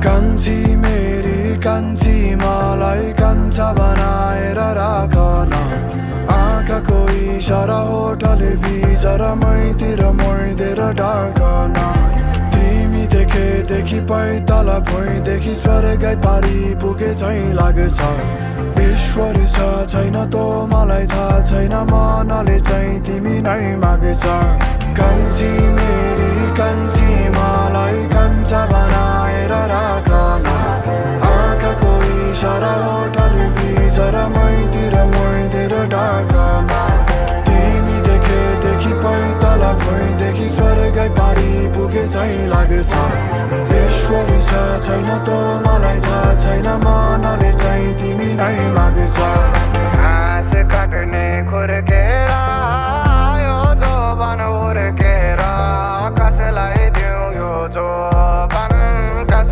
कान्छी मेरी कान्छी मलाई कान्छा बनाएर राख न आँखाको इसारा होठले भिजेर मैतिर मोइदिएर ढाक न तिमी देखेदेखि पैताल भुइँदेखि स्वर्गै पारी पुगे झैँ लाग्छ ईश्वर छ छैन तो मलाई थाहा छैन मनले चाहिँ तिमी नै माग्छ कान्छी मेरी कान्छी मलाई कान्छा बनाएर राख न आँखाको इसारा होठले भिजेर मैतिर मोइदिएर ढाक न तिमी देखेदेखि पैताल भुइँदेखि स्वर्गै पारी पुगे झैँ लाग्छ ईश्वर छ छैन तो मलाई थाहा छैन मनले चाहिँ तिमी नै माग्छ